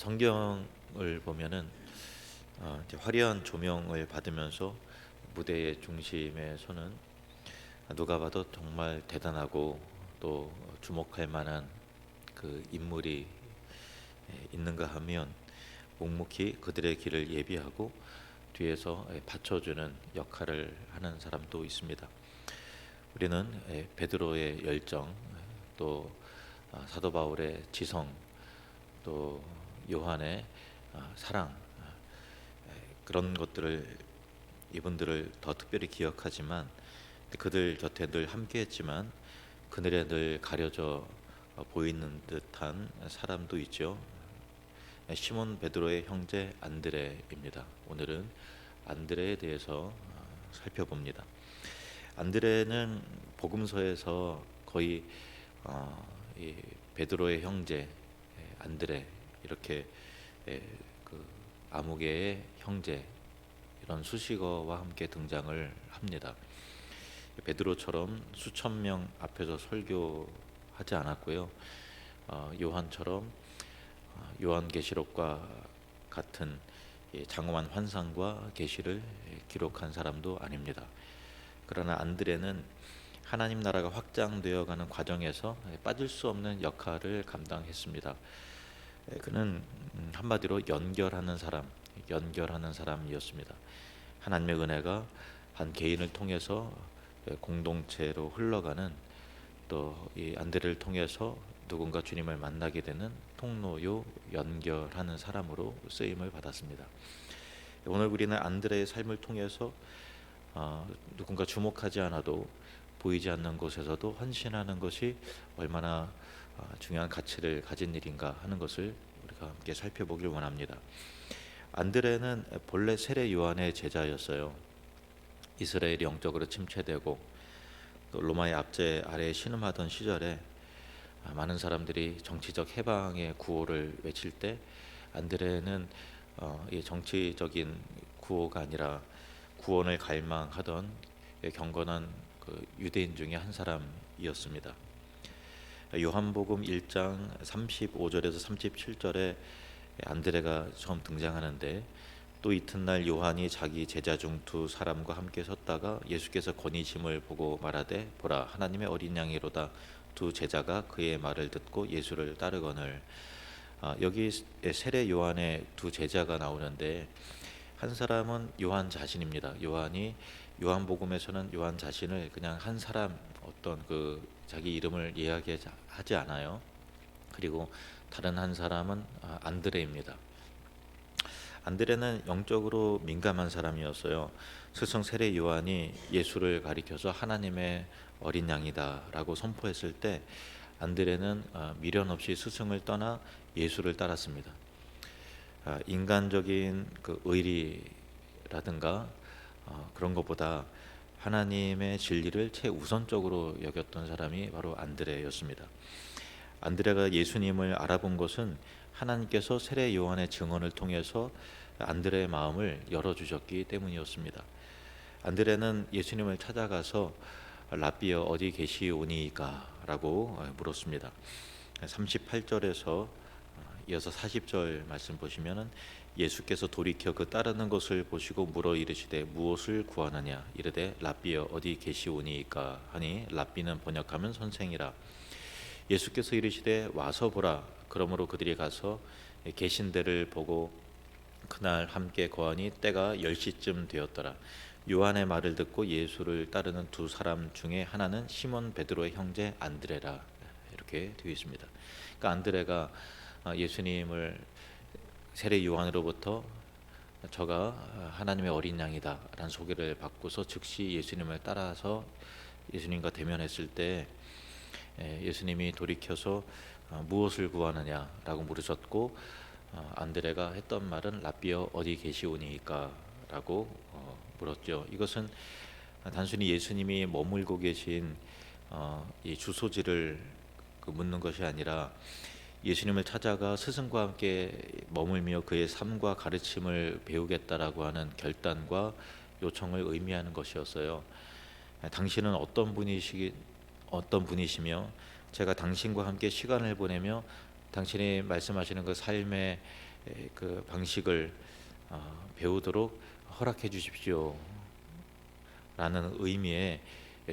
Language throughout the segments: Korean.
성경을 보면은 이제 화려한 조명을 받으면서 무대의 중심에 서는 누가 봐도 정말 대단하고 또 주목할 만한 그 인물이 있는가 하면 묵묵히 그들의 길을 예비하고 뒤에서 받쳐주는 역할을 하는 사람도 있습니다. 우리는 베드로의 열정, 또 사도 바울의 지성, 또 요한의 사랑, 그런 것들을 이분들을 더 특별히 기억하지만 그들 곁에 늘 함께했지만 그늘에 늘 가려져 보이는 듯한 사람도 있죠. 시몬 베드로의 형제 안드레입니다. 오늘은 안드레에 대해서 살펴봅니다. 안드레는 복음서에서 거의 이 베드로의 형제 안드레 이렇게 그 아무개의 형제 이런 수식어와 함께 등장을 합니다. 베드로처럼 수천 명 앞에서 설교하지 않았고요. 요한처럼 요한계시록과 같은 장엄한 환상과 계시를 기록한 사람도 아닙니다. 그러나 안드레는 하나님 나라가 확장되어가는 과정에서 빠질 수 없는 역할을 감당했습니다. 그는 한마디로 연결하는 사람이었습니다. 하나님의 은혜가 한 개인을 통해서 공동체로 흘러가는, 또 이 안드레를 통해서 누군가 주님을 만나게 되는 통로요 연결하는 사람으로 쓰임을 받았습니다. 오늘 우리는 안드레의 삶을 통해서 누군가 주목하지 않아도 보이지 않는 곳에서도 헌신하는 것이 얼마나 중요한 가치를 가진 일인가 하는 것을 우리가 함께 살펴보길 원합니다. 안드레는 본래 세례 요한의 제자였어요. 이스라엘이 영적으로 침체되고 또 로마의 압제 아래에 신음하던 시절에 많은 사람들이 정치적 해방의 구호를 외칠 때 안드레는 이 정치적인 구호가 아니라 구원을 갈망하던 경건한 그 유대인 중에 한 사람이었습니다. 요한복음 1장 35절에서 37절에 안드레가 처음 등장하는데, 또 이튿날 요한이 자기 제자 중 두 사람과 함께 섰다가 예수께서 거니심을 보고 말하되 보라 하나님의 어린 양이로다. 두 제자가 그의 말을 듣고 예수를 따르거늘. 여기 세례 요한의 두 제자가 나오는데 한 사람은 요한 자신입니다. 요한이 요한복음에서는 요한 자신을 그냥 한 사람, 어떤 그 자기 이름을 이야기하지 않아요. 그리고 다른 한 사람은 안드레입니다. 안드레는 영적으로 민감한 사람이었어요. 스승 세례 요한이 예수를 가리켜서 하나님의 어린 양이다라고 선포했을 때 안드레는 미련 없이 스승을 떠나 예수를 따랐습니다. 인간적인 그 의리라든가 그런 것보다 하나님의 진리를 최우선적으로 여겼던 사람이 바로 안드레였습니다. 안드레가 예수님을 알아본 것은 하나님께서 세례 요한의 증언을 통해서 안드레의 마음을 열어주셨기 때문이었습니다. 안드레는 예수님을 찾아가서 랍비여 어디 계시오니까 라고 물었습니다. 38절에서 이어서 40절 말씀 보시면은 예수께서 돌이켜 그 따르는 것을 보시고 물어 이르시되 무엇을 구하느냐 이르되 랍비여 어디 계시오니까 하니 랍비는 번역하면 선생이라. 예수께서 이르시되 와서 보라. 그러므로 그들이 가서 계신 데를 보고 그날 함께 거하니 때가 10시쯤 되었더라. 요한의 말을 듣고 예수를 따르는 두 사람 중에 하나는 시몬 베드로의 형제 안드레라. 이렇게 되어 있습니다. 그러니까 안드레가 예수님을 세례 요한으로부터 저가 하나님의 어린 양이다 라는 소개를 받고서 즉시 예수님을 따라서 예수님과 대면했을 때 예수님이 돌이켜서 무엇을 구하느냐라고 물으셨고, 안드레가 했던 말은 랍비여 어디 계시오니까 라고 물었죠. 이것은 단순히 예수님이 머물고 계신 이 주소지를 묻는 것이 아니라 예수님을 찾아가 스승과 함께 머물며 그의 삶과 가르침을 배우겠다라고 하는 결단과 요청을 의미하는 것이었어요. 당신은 어떤 분이시며 제가 당신과 함께 시간을 보내며 당신이 말씀하시는 그 삶의 그 방식을 배우도록 허락해 주십시오 라는 의미의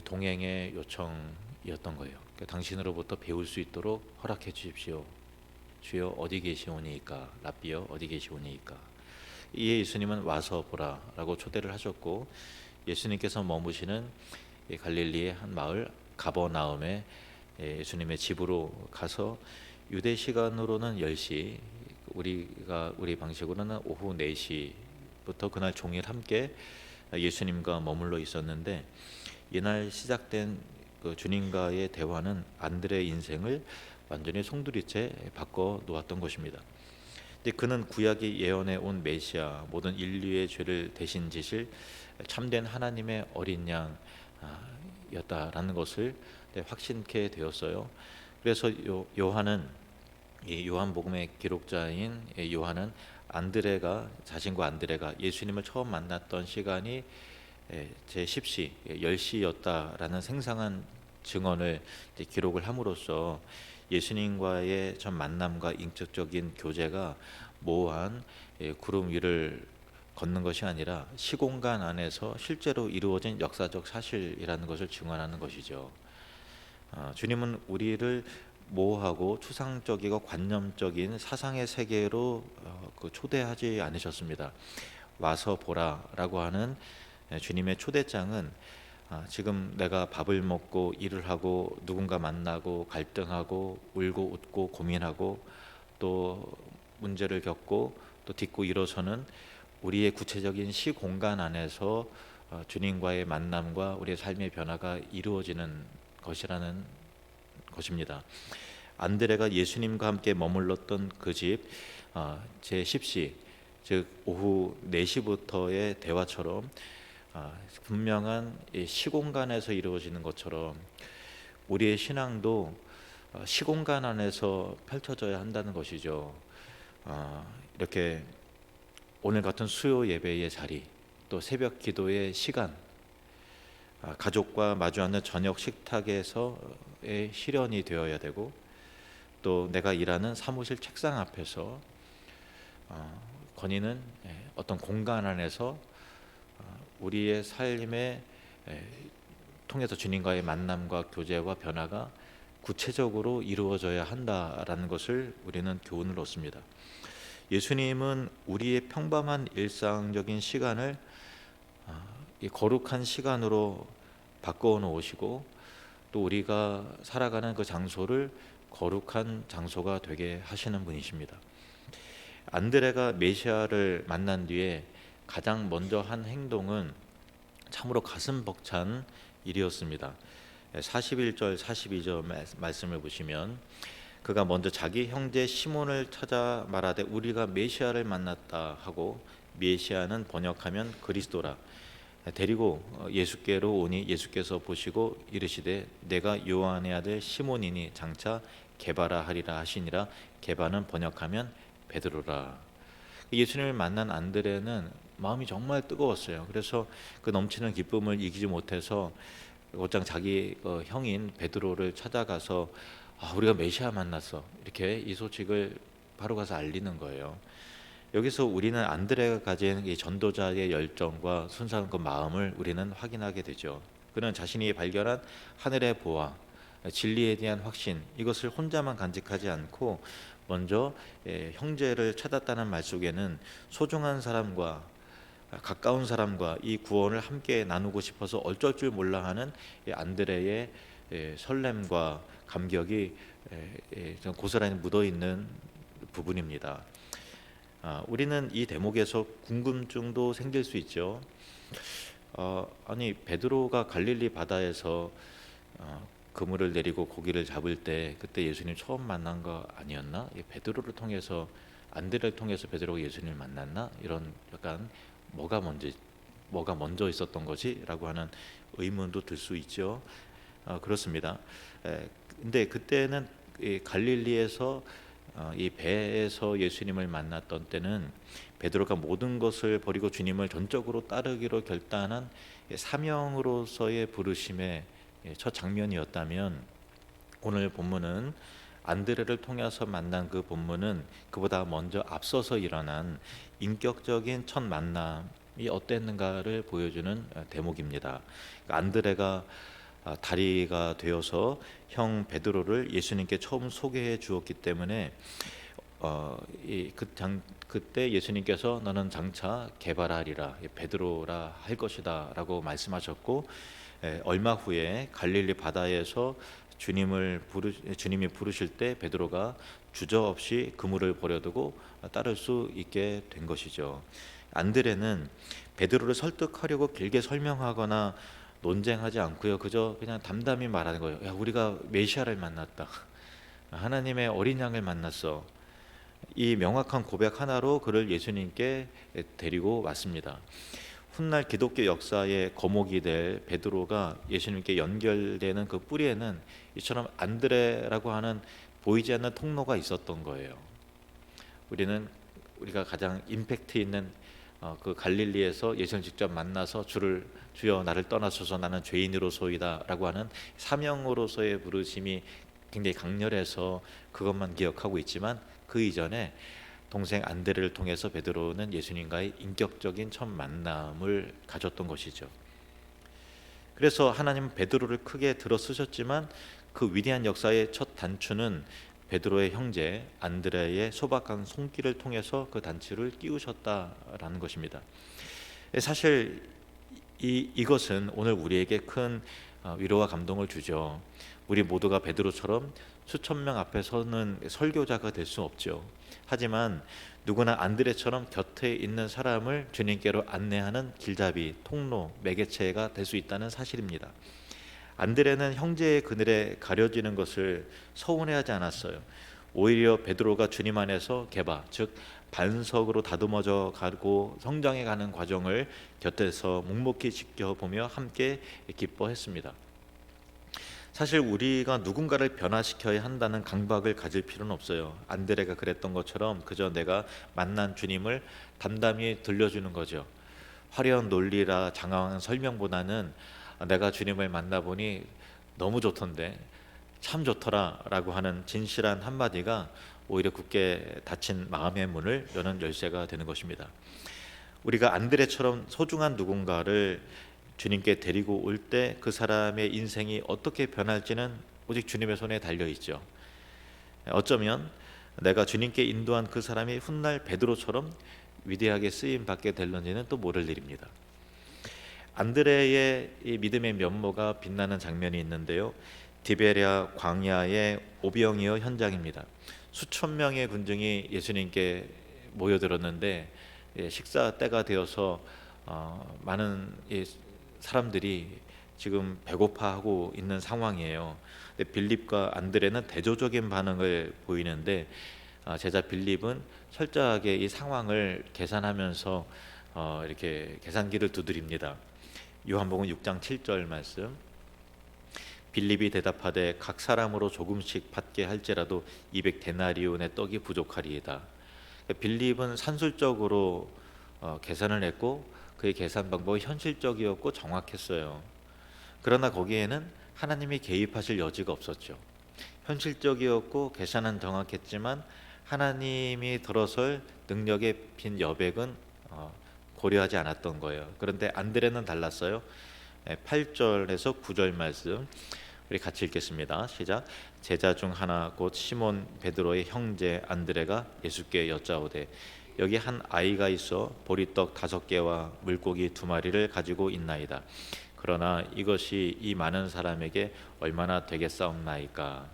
동행의 요청이었던 거예요. 그러니까 당신으로부터 배울 수 있도록 허락해 주십시오. 주여 어디 계시오니이까, 랍비여 어디 계시오니이까. 이에 예수님은 와서 보라 라고 초대를 하셨고, 예수님께서 머무시는 갈릴리의 한 마을 가버나움에 예수님의 집으로 가서 유대 시간으로는 10시, 우리 방식으로는 오후 4시부터 그날 종일 함께 예수님과 머물러 있었는데, 이날 시작된 그 주님과의 대화는 안드레의 인생을 완전히 송두리째 바꿔 놓았던 것입니다. 근데 그는 구약이 예언해 온 메시아, 모든 인류의 죄를 대신 지실 참된 하나님의 어린 양이었다라는 것을 확신케 되었어요. 그래서 요한은, 이 요한복음의 기록자인 요한은 자신과 안드레가 예수님을 처음 만났던 시간이 제10시, 10시였다라는 생생한 증언을 기록을 함으로써 예수님과의 전 만남과 인격적인 교제가 모호한 구름 위를 걷는 것이 아니라 시공간 안에서 실제로 이루어진 역사적 사실이라는 것을 증언하는 것이죠. 주님은 우리를 모호하고 추상적이고 관념적인 사상의 세계로 초대하지 않으셨습니다. 와서 보라라고 하는 주님의 초대장은 지금 내가 밥을 먹고 일을 하고 누군가 만나고 갈등하고 울고 웃고 고민하고 또 문제를 겪고 또 딛고 일어서는 우리의 구체적인 시공간 안에서 주님과의 만남과 우리의 삶의 변화가 이루어지는 것이라는 것입니다. 안드레가 예수님과 함께 머물렀던 그 집, 제10시, 즉 오후 4시부터의 대화처럼 분명한 시공간에서 이루어지는 것처럼 우리의 신앙도 시공간 안에서 펼쳐져야 한다는 것이죠. 이렇게 오늘 같은 수요 예배의 자리, 또 새벽 기도의 시간, 가족과 마주 앉는 저녁 식탁에서의 실현이 되어야 되고, 또 내가 일하는 사무실 책상 앞에서 건의는 어떤 공간 안에서 우리의 삶에 통해서 주님과의 만남과 교제와 변화가 구체적으로 이루어져야 한다라는 것을 우리는 교훈을 얻습니다. 예수님은 우리의 평범한 일상적인 시간을 이 거룩한 시간으로 바꿔 놓으시고, 또 우리가 살아가는 그 장소를 거룩한 장소가 되게 하시는 분이십니다. 안드레가 메시아를 만난 뒤에 가장 먼저 한 행동은 참으로 가슴 벅찬 일이었습니다. 41절 42절 말씀을 보시면, 그가 먼저 자기 형제 시몬을 찾아 말하되 우리가 메시아를 만났다 하고, 메시아는 번역하면 그리스도라, 데리고 예수께로 오니 예수께서 보시고 이르시되 내가 요한의 아들 시몬이니 장차 게바라 하리라 하시니라. 게바는 번역하면 베드로라. 예수님을 만난 안드레는 마음이 정말 뜨거웠어요. 그래서 그 넘치는 기쁨을 이기지 못해서 곧장 자기 형인 베드로를 찾아가서 우리가 메시아 만났어, 이렇게 이 소식을 바로 가서 알리는 거예요. 여기서 우리는 안드레가 가진 이 전도자의 열정과 순수한 그 마음을 우리는 확인하게 되죠. 그는 자신이 발견한 하늘의 보화, 진리에 대한 확신, 이것을 혼자만 간직하지 않고 먼저 형제를 찾았다는 말 속에는 소중한 사람과 가까운 사람과 이 구원을 함께 나누고 싶어서 어쩔 줄 몰라 하는 안드레의 설렘과 감격이 고스란히 묻어있는 부분입니다. 우리는 이 대목에서 궁금증도 생길 수 있죠. 아니 베드로가 갈릴리 바다에서 그물을 내리고 고기를 잡을 때 그때 예수님 처음 만난 거 아니었나? 베드로를 통해서, 안드레를 통해서 베드로가 예수님을 만났나? 이런 약간 뭐가 먼저 있었던 거지? 라고 하는 의문도 들 수 있죠. 그렇습니다. 근데 그때는 이 갈릴리에서 이 배에서 예수님을 만났던 때는 베드로가 모든 것을 버리고 주님을 전적으로 따르기로 결단한 사명으로서의 부르심의 첫 장면이었다면, 오늘 본문은 안드레를 통해서 만난 그 본문은 그보다 먼저 앞서서 일어난 인격적인 첫 만남이 어땠는가를 보여주는 대목입니다. 안드레가 다리가 되어서 형 베드로를 예수님께 처음 소개해 주었기 때문에 그때 예수님께서 너는 장차 게바라리라 베드로라 할 것이다 라고 말씀하셨고, 얼마 후에 갈릴리 바다에서 주님이 부르실 때 베드로가 주저없이 그물을 버려두고 따를 수 있게 된 것이죠. 안드레는 베드로를 설득하려고 길게 설명하거나 논쟁하지 않고요, 그냥 담담히 말하는 거예요. 야, 우리가 메시아를 만났다. 하나님의 어린 양을 만났어. 이 명확한 고백 하나로 그를 예수님께 데리고 왔습니다. 훗날 기독교 역사의 거목이 될 베드로가 예수님께 연결되는 그 뿌리에는 이처럼 안드레라고 하는 보이지 않는 통로가 있었던 거예요. 우리가 가장 임팩트 있는 그 갈릴리에서 예수님 직접 만나서 주여 나를 떠나소서 나는 죄인으로소이다라고 하는 사명으로서의 부르심이 굉장히 강렬해서 그것만 기억하고 있지만, 그 이전에 동생 안드레를 통해서 베드로는 예수님과의 인격적인 첫 만남을 가졌던 것이죠. 그래서 하나님은 베드로를 크게 들어 쓰셨지만 그 위대한 역사의 첫 단추는 베드로의 형제 안드레의 소박한 손길을 통해서 그 단추를 끼우셨다라는 것입니다. 사실 이것은 오늘 우리에게 큰 위로와 감동을 주죠. 우리 모두가 베드로처럼 수천 명 앞에 서는 설교자가 될 수 없죠. 하지만 누구나 안드레처럼 곁에 있는 사람을 주님께로 안내하는 길잡이, 통로, 매개체가 될 수 있다는 사실입니다. 안드레는 형제의 그늘에 가려지는 것을 서운해하지 않았어요. 오히려 베드로가 주님 안에서 개바, 즉 반석으로 다듬어져 가고 성장해 가는 과정을 곁에서 묵묵히 지켜보며 함께 기뻐했습니다. 사실 우리가 누군가를 변화시켜야 한다는 강박을 가질 필요는 없어요. 안드레가 그랬던 것처럼 그저 내가 만난 주님을 담담히 들려주는 거죠. 화려한 논리라 장황한 설명보다는 내가 주님을 만나보니 너무 좋던데, 참 좋더라 라고 하는 진실한 한마디가 오히려 굳게 닫힌 마음의 문을 여는 열쇠가 되는 것입니다. 우리가 안드레처럼 소중한 누군가를 주님께 데리고 올 때 그 사람의 인생이 어떻게 변할지는 오직 주님의 손에 달려있죠. 어쩌면 내가 주님께 인도한 그 사람이 훗날 베드로처럼 위대하게 쓰임받게 될런지는 또 모를 일입니다. 안드레의 이 믿음의 면모가 빛나는 장면이 있는데요, 디베랴 광야의 오병이어 현장입니다. 수천 명의 군중이 예수님께 모여들었는데 식사 때가 되어서 많은 사람들이 지금 배고파하고 있는 상황이에요. 근데 빌립과 안드레는 대조적인 반응을 보이는데 제자 빌립은 철저하게 이 상황을 계산하면서 이렇게 계산기를 두드립니다. 요한복음 6장 7절 말씀. 빌립이 대답하되 각 사람으로 조금씩 받게 할지라도 200데나리온의 떡이 부족하리이다. 빌립은 산술적으로 계산을 했고 그의 계산 방법이 현실적이었고 정확했어요. 그러나 거기에는 하나님이 개입하실 여지가 없었죠. 현실적이었고 계산은 정확했지만 하나님이 들어설 능력의 빈 여백은 고려하지 않았던 거예요. 그런데 안드레는 달랐어요. 8절에서 9절 말씀 우리 같이 읽겠습니다. 시작. 제자 중 하나 곧 시몬 베드로의 형제 안드레가 예수께 여짜오되 여기 한 아이가 있어 보리떡 5개와 물고기 2마리를 가지고 있나이다. 그러나 이것이 이 많은 사람에게 얼마나 되겠사옵나이까.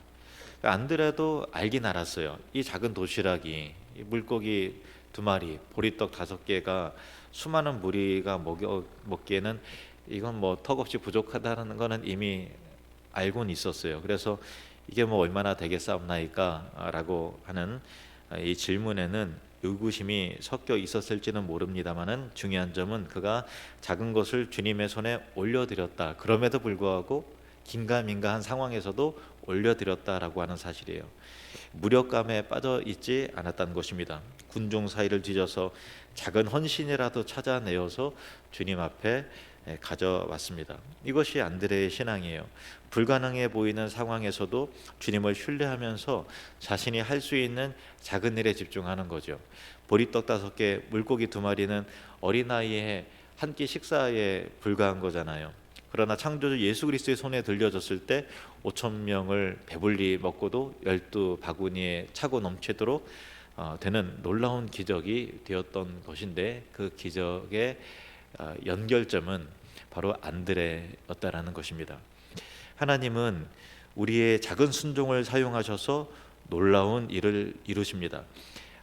안드레도 알긴 알았어요. 이 작은 도시락이 물고기 2마리, 보리떡 5개가 수많은 무리가 먹기에는 이건 뭐 턱없이 부족하다는 거는 이미 알고는 있었어요. 그래서 이게 뭐 얼마나 되겠사옵나이까 라고 하는 이 질문에는 의구심이 섞여 있었을지는 모릅니다만은 중요한 점은 그가 작은 것을 주님의 손에 올려드렸다. 그럼에도 불구하고 긴가민가한 상황에서도 올려드렸다라고 하는 사실이에요. 무력감에 빠져 있지 않았다는 것입니다. 군중 사이를 뒤져서 작은 헌신이라도 찾아내어서 주님 앞에 가져왔습니다. 이것이 안드레의 신앙이에요. 불가능해 보이는 상황에서도 주님을 신뢰하면서 자신이 할 수 있는 작은 일에 집중하는 거죠. 보리떡 5개, 물고기 2마리는 어린아이의 한 끼 식사에 불과한 거잖아요. 그러나 창조주 예수 그리스도의 손에 들려졌을 때 5천 명을 배불리 먹고도 12바구니에 차고 넘치도록 되는 놀라운 기적이 되었던 것인데, 그 기적의 연결점은 바로 안드레였다라는 것입니다. 하나님은 우리의 작은 순종을 사용하셔서 놀라운 일을 이루십니다.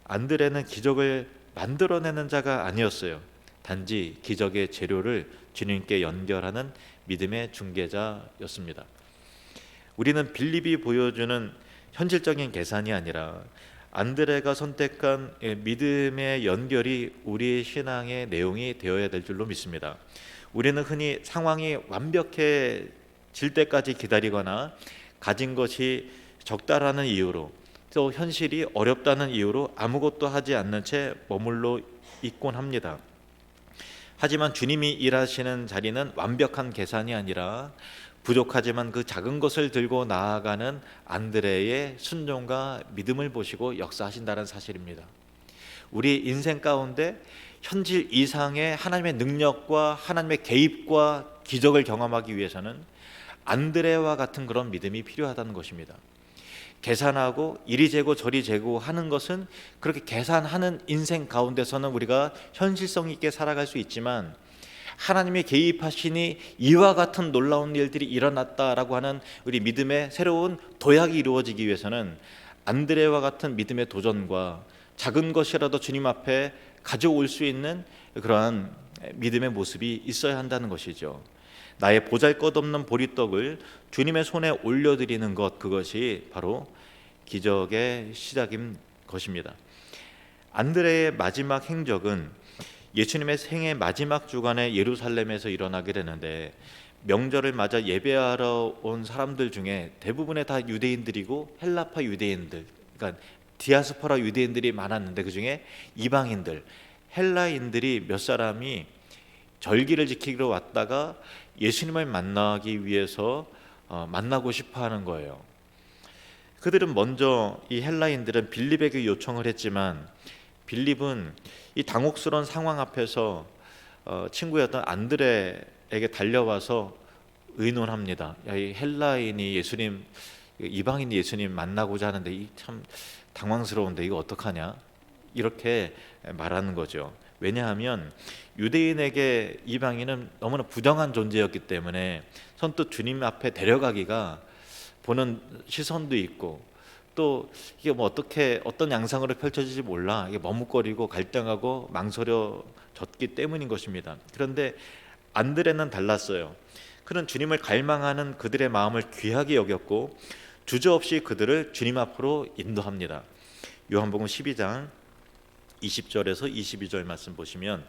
안드레는 기적을 만들어내는 자가 아니었어요. 단지 기적의 재료를 주님께 연결하는 믿음의 중개자였습니다. 우리는 빌립이 보여주는 현실적인 계산이 아니라 안드레가 선택한 믿음의 연결이 우리의 신앙의 내용이 되어야 될 줄로 믿습니다. 우리는 흔히 상황이 완벽해질 때까지 기다리거나 가진 것이 적다라는 이유로, 또 현실이 어렵다는 이유로 아무것도 하지 않는 채 머물러 있곤 합니다. 하지만 주님이 일하시는 자리는 완벽한 계산이 아니라 부족하지만 그 작은 것을 들고 나아가는 안드레의 순종과 믿음을 보시고 역사하신다는 사실입니다. 우리 인생 가운데 현실 이상의 하나님의 능력과 하나님의 개입과 기적을 경험하기 위해서는 안드레와 같은 그런 믿음이 필요하다는 것입니다. 계산하고 이리 재고 저리 재고 하는 것은, 그렇게 계산하는 인생 가운데서는 우리가 현실성 있게 살아갈 수 있지만, 하나님이 개입하시니 이와 같은 놀라운 일들이 일어났다라고 하는 우리 믿음의 새로운 도약이 이루어지기 위해서는 안드레와 같은 믿음의 도전과 작은 것이라도 주님 앞에 가져올 수 있는 그러한 믿음의 모습이 있어야 한다는 것이죠. 나의 보잘것없는 보리떡을 주님의 손에 올려드리는 것, 그것이 바로 기적의 시작인 것입니다. 안드레의 마지막 행적은 예수님의 생애 마지막 주간에 예루살렘에서 일어나게 되는데, 명절을 맞아 예배하러 온 사람들 중에 대부분의 다 유대인들이고 헬라파 유대인들, 그러니까 디아스포라 유대인들이 많았는데, 그 중에 이방인들, 헬라인들이 몇 사람이 절기를 지키러 왔다가 예수님을 만나기 위해서 만나고 싶어하는 거예요. 그들은 먼저, 이 헬라인들은 빌립에게 요청을 했지만, 빌립은 이 당혹스러운 상황 앞에서 친구였던 안드레에게 달려와서 의논합니다. 야, 이 헬라인이 예수님, 이방인이 예수님 만나고자 하는데 이 참 당황스러운데 이거 어떡하냐, 이렇게 말하는 거죠. 왜냐하면 유대인에게 이방인은 너무나 부정한 존재였기 때문에 선뜻 주님 앞에 데려가기가 보는 시선도 있고, 또 이게 뭐 어떻게 어떤 양상으로 펼쳐질지 몰라, 이게 머뭇거리고 갈등하고 망설여졌기 때문인 것입니다. 그런데 안드레는 달랐어요. 그는 주님을 갈망하는 그들의 마음을 귀하게 여겼고 주저없이 그들을 주님 앞으로 인도합니다. 요한복음 12장 20절에서 22절 말씀 보시면,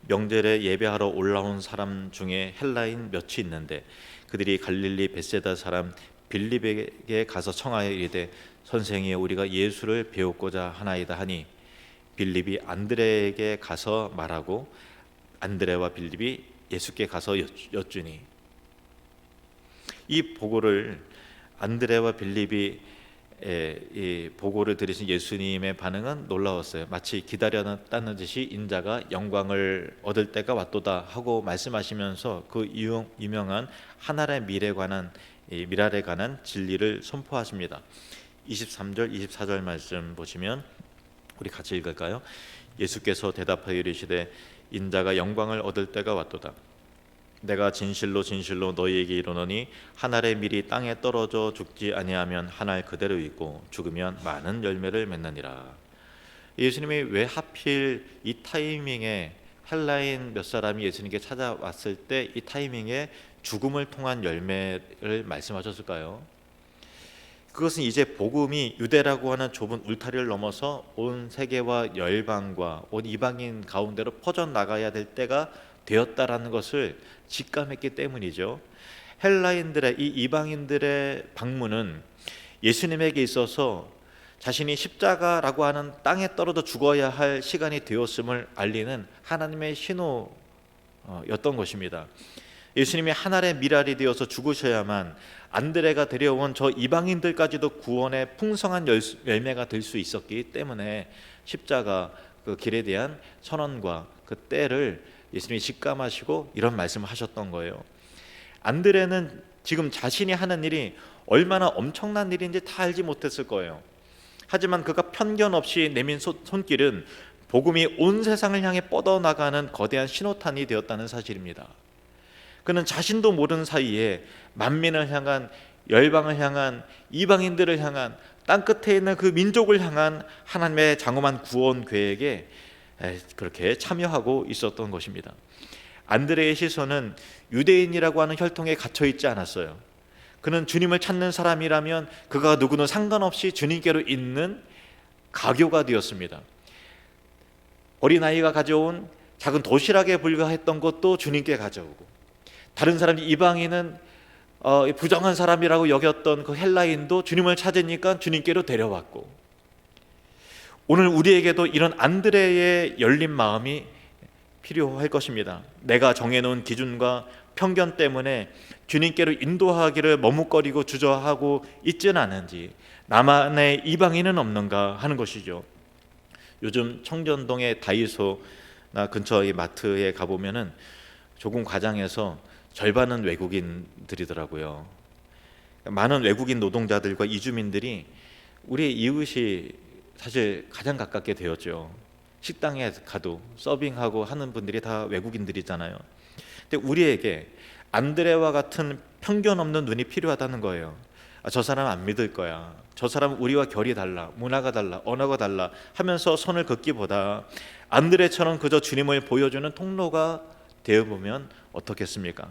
명절에 예배하러 올라온 사람 중에 헬라인 몇이 있는데 그들이 갈릴리 벳세다 사람 빌립에게 가서 청하여 이르되, 선생이여, 우리가 예수를 배우고자 하나이다 하니, 빌립이 안드레에게 가서 말하고 안드레와 빌립이 예수께 가서 여쭈니. 이 보고를, 안드레와 빌립이 이 보고를 들으신 예수님의 반응은 놀라웠어요. 마치 기다렸다는 듯이 인자가 영광을 얻을 때가 왔도다 하고 말씀하시면서 그 유명한 하나의 미래에 관한 진리를 선포하십니다. 23절 24절 말씀 보시면 우리 같이 읽을까요? 예수께서 대답하여 이르시되, 인자가 영광을 얻을 때가 왔도다. 내가 진실로 진실로 너희에게 이르노니, 한 알의 밀이 땅에 떨어져 죽지 아니하면 한 알 그대로 있고 죽으면 많은 열매를 맺느니라. 예수님이 왜 하필 이 타이밍에, 헬라인 몇 사람이 예수님께 찾아왔을 때 이 타이밍에 죽음을 통한 열매를 말씀하셨을까요? 그것은 이제 복음이 유대라고 하는 좁은 울타리를 넘어서 온 세계와 열방과 온 이방인 가운데로 퍼져나가야 될 때가 되었다라는 것을 직감했기 때문이죠. 헬라인들의, 이 이방인들의 방문은 예수님에게 있어서 자신이 십자가라고 하는 땅에 떨어져 죽어야 할 시간이 되었음을 알리는 하나님의 였던 것입니다. 예수님이 하늘의 미랄이 되어서 죽으셔야만 안드레가 데려온 저 이방인들까지도 구원의 풍성한 열매가 될 수 있었기 때문에 십자가 그 길에 대한 선언과 그 때를 예수님이 직감하시고 이런 말씀을 하셨던 거예요. 안드레는 지금 자신이 하는 일이 얼마나 엄청난 일인지 다 알지 못했을 거예요. 하지만 그가 편견 없이 내민 손길은 복음이 온 세상을 향해 뻗어나가는 거대한 신호탄이 되었다는 사실입니다. 그는 자신도 모르는 사이에 만민을 향한, 열방을 향한, 이방인들을 향한, 땅끝에 있는 그 민족을 향한 하나님의 장엄한 구원 계획에 그렇게 참여하고 있었던 것입니다. 안드레의 시선은 유대인이라고 하는 혈통에 갇혀 있지 않았어요. 그는 주님을 찾는 사람이라면 그가 누구는 상관없이 주님께로 있는 가교가 되었습니다. 어린아이가 가져온 작은 도시락에 불과했던 것도 주님께 가져오고, 다른 사람 이방인은 부정한 사람이라고 여겼던 그 헬라인도 주님을 찾으니까 주님께로 데려왔고, 오늘 우리에게도 이런 안드레의 열린 마음이 필요할 것입니다. 내가 정해놓은 기준과 편견 때문에 주님께로 인도하기를 머뭇거리고 주저하고 있지는 않은지, 나만의 이방인은 없는가 하는 것이죠. 요즘 청전동의 다이소나 근처의 마트에 가보면은 조금 과장해서 절반은 외국인들이더라고요. 많은 외국인 노동자들과 이주민들이 우리의 이웃이 사실 가장 가깝게 되었죠. 식당에 가도 서빙하고 하는 분들이 다 외국인들이잖아요. 근데 우리에게 안드레와 같은 편견 없는 눈이 필요하다는 거예요. 저 사람 안 믿을 거야, 저 사람 우리와 결이 달라, 문화가 달라, 언어가 달라 하면서 손을 긋기보다 안드레처럼 그저 주님을 보여주는 통로가 되어보면 어떻겠습니까?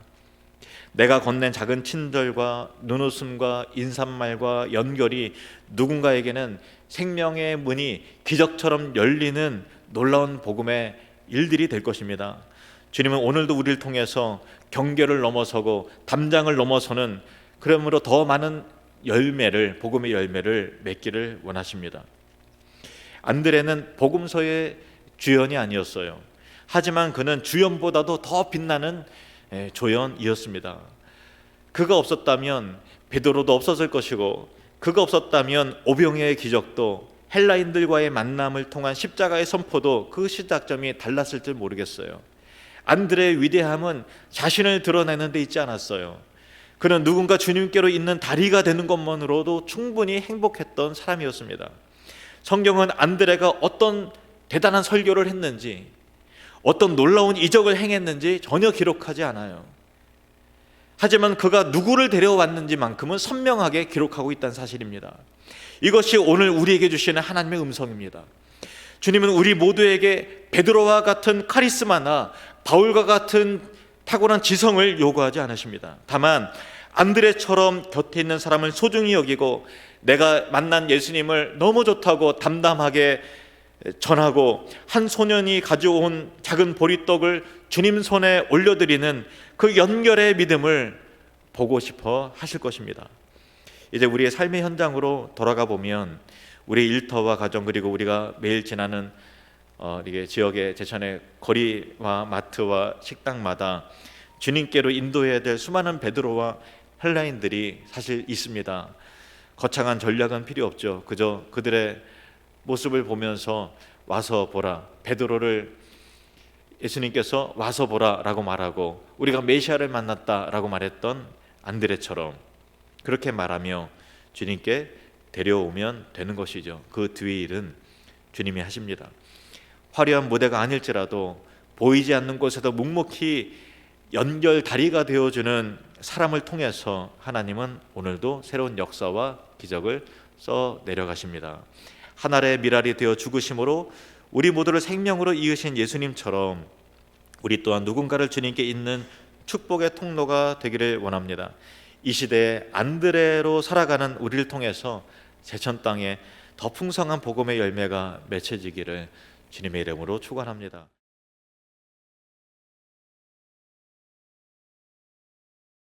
내가 건넨 작은 친절과 눈웃음과 인사말과 연결이 누군가에게는 생명의 문이 기적처럼 열리는 놀라운 복음의 일들이 될 것입니다. 주님은 오늘도 우리를 통해서 경계를 넘어서고 담장을 넘어서는, 그러므로 더 많은 열매를, 복음의 열매를 맺기를 원하십니다. 안드레는 복음서의 주연이 아니었어요. 하지만 그는 주연보다도 더 빛나는 조연이었습니다. 그가 없었다면 베드로도 없었을 것이고, 그가 없었다면 오병이어의 기적도, 헬라인들과의 만남을 통한 십자가의 선포도 그 시작점이 달랐을 줄 모르겠어요. 안드레의 위대함은 자신을 드러내는 데 있지 않았어요. 그는 누군가 주님께로 있는 다리가 되는 것만으로도 충분히 행복했던 사람이었습니다. 성경은 안드레가 어떤 대단한 설교를 했는지, 어떤 놀라운 이적을 행했는지 전혀 기록하지 않아요. 하지만 그가 누구를 데려왔는지만큼은 선명하게 기록하고 있다는 사실입니다. 이것이 오늘 우리에게 주시는 하나님의 음성입니다. 주님은 우리 모두에게 베드로와 같은 카리스마나 바울과 같은 탁월한 지성을 요구하지 않으십니다. 다만 안드레처럼 곁에 있는 사람을 소중히 여기고, 내가 만난 예수님을 너무 좋다고 담담하게 전하고, 한 소년이 가져온 작은 보리떡을 주님 손에 올려드리는 그 연결의 믿음을 보고 싶어 하실 것입니다. 이제 우리의 삶의 현장으로 돌아가 보면 우리 일터와 가정, 그리고 우리가 매일 지나는 이게 지역의 제천의 거리와 마트와 식당마다 주님께로 인도해야 될 수많은 베드로와 헬라인들이 사실 있습니다. 거창한 전략은 필요 없죠. 그저 그들의 모습을 보면서 와서 보라, 베드로를 예수님께서 와서 보라 라고 말하고, 우리가 메시아를 만났다 라고 말했던 안드레처럼 그렇게 말하며 주님께 데려오면 되는 것이죠. 그 뒤의 일은 주님이 하십니다. 화려한 무대가 아닐지라도 보이지 않는 곳에도 묵묵히 연결 다리가 되어주는 사람을 통해서 하나님은 오늘도 새로운 역사와 기적을 써 내려가십니다. 하늘의 미랄이 되어 죽으심으로 우리 모두를 생명으로 이으신 예수님처럼 우리 또한 누군가를 주님께 잇는 축복의 통로가 되기를 원합니다. 이 시대에 안드레로 살아가는 우리를 통해서 제천 땅에 더 풍성한 복음의 열매가 맺혀지기를 주님의 이름으로 축원합니다.